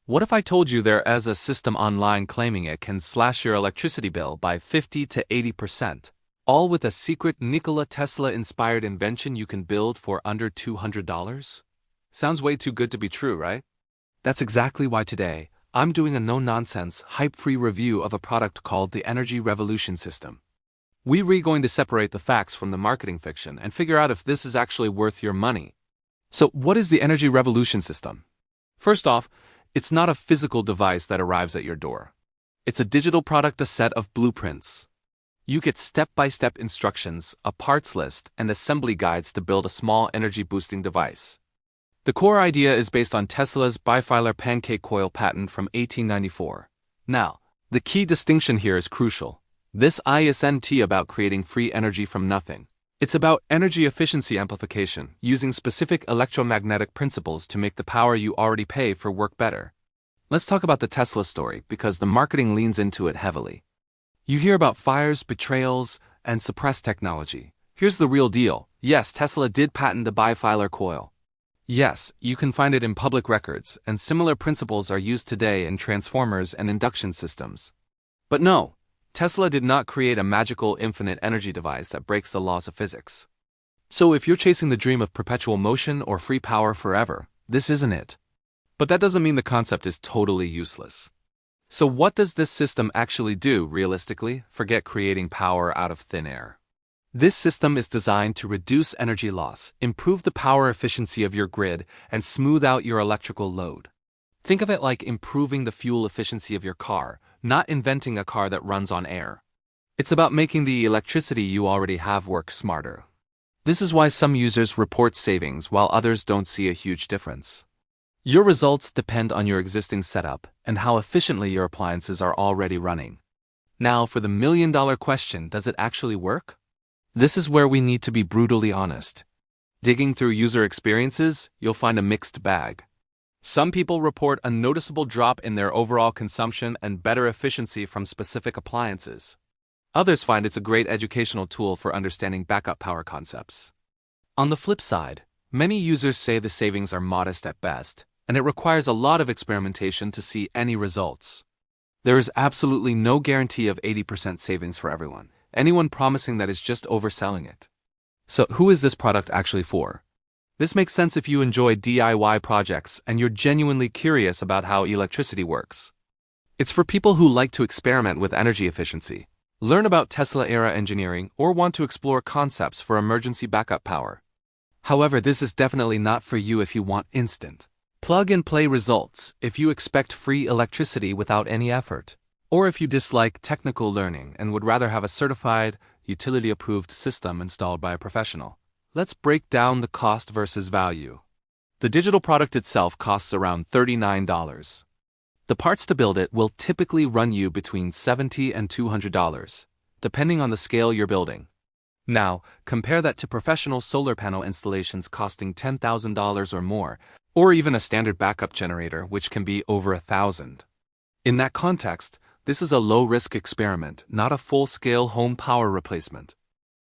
What if I told you there is a system online claiming it can slash your electricity bill by 50 to 80%, all with a secret Nikola Tesla-inspired invention you can build for under $200? Sounds way too good to be true, right? That's exactly why today, I'm doing a no-nonsense, hype-free review of a product called the Energy Revolution System. We're going to separate the facts from the marketing fiction and figure out if this is actually worth your money. So, what is the Energy Revolution System? First off, it's not a physical device that arrives at your door. It's a digital product, a set of blueprints. You get step-by-step instructions, a parts list, and assembly guides to build a small energy-boosting device. The core idea is based on Tesla's bifilar pancake coil patent from 1894. Now, the key distinction here is crucial. This isn't about creating free energy from nothing. It's about energy efficiency amplification, using specific electromagnetic principles to make the power you already pay for work better. Let's talk about the Tesla story, because the marketing leans into it heavily. You hear about fires, betrayals, and suppressed technology. Here's the real deal. Yes, Tesla did patent the bifilar coil. Yes, you can find it in public records, and similar principles are used today in transformers and induction systems. But no, Tesla did not create a magical infinite energy device that breaks the laws of physics. So if you're chasing the dream of perpetual motion or free power forever, this isn't it. But that doesn't mean the concept is totally useless. So what does this system actually do, realistically? Forget creating power out of thin air. This system is designed to reduce energy loss, improve the power efficiency of your grid, and smooth out your electrical load. Think of it like improving the fuel efficiency of your car, not inventing a car that runs on air. It's about making the electricity you already have work smarter. This is why some users report savings while others don't see a huge difference. Your results depend on your existing setup and how efficiently your appliances are already running. Now for the million-dollar question, does it actually work? This is where we need to be brutally honest. Digging through user experiences, you'll find a mixed bag. Some people report a noticeable drop in their overall consumption and better efficiency from specific appliances. Others find it's a great educational tool for understanding backup power concepts. On the flip side, many users say the savings are modest at best, and it requires a lot of experimentation to see any results. There is absolutely no guarantee of 80% savings for everyone. Anyone promising that is just overselling it. So who is this product actually for? This makes sense if you enjoy DIY projects and you're genuinely curious about how electricity works. It's for people who like to experiment with energy efficiency, learn about Tesla-era engineering, or want to explore concepts for emergency backup power. However, this is definitely not for you if you want instant plug-and-play results, if you expect free electricity without any effort, or if you dislike technical learning and would rather have a certified, utility-approved system installed by a professional. Let's break down the cost versus value. The digital product itself costs around $39. The parts to build it will typically run you between $70 and $200, depending on the scale you're building. Now, compare that to professional solar panel installations costing $10,000 or more, or even a standard backup generator which can be over $1,000. In that context, this is a low-risk experiment, not a full-scale home power replacement.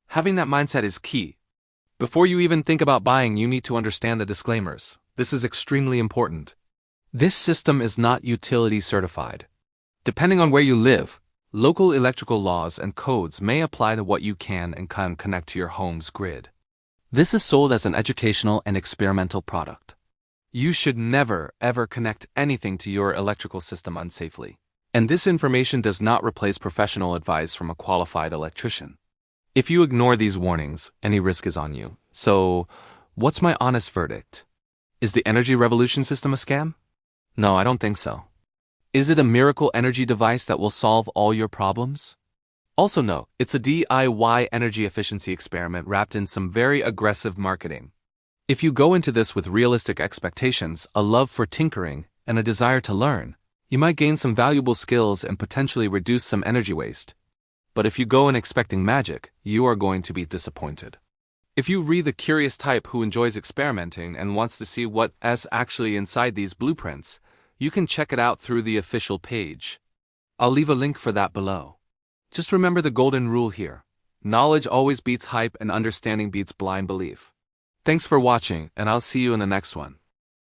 Having that mindset is key. Before you even think about buying, you need to understand the disclaimers. This is extremely important. This system is not utility certified. Depending on where you live, local electrical laws and codes may apply to what you can and can't connect to your home's grid. This is sold as an educational and experimental product. You should never, ever connect anything to your electrical system unsafely. And this information does not replace professional advice from a qualified electrician. If you ignore these warnings, any risk is on you. So, what's my honest verdict? Is the Energy Revolution System a scam? No, I don't think so. Is it a miracle energy device that will solve all your problems? Also no, it's a DIY energy efficiency experiment wrapped in some very aggressive marketing. If you go into this with realistic expectations, a love for tinkering, and a desire to learn, you might gain some valuable skills and potentially reduce some energy waste. But if you go in expecting magic, you are going to be disappointed. If you read the curious type who enjoys experimenting and wants to see what's actually inside these blueprints, you can check it out through the official page. I'll leave a link for that below. Just remember the golden rule here. Knowledge always beats hype and understanding beats blind belief. Thanks for watching, and I'll see you in the next one.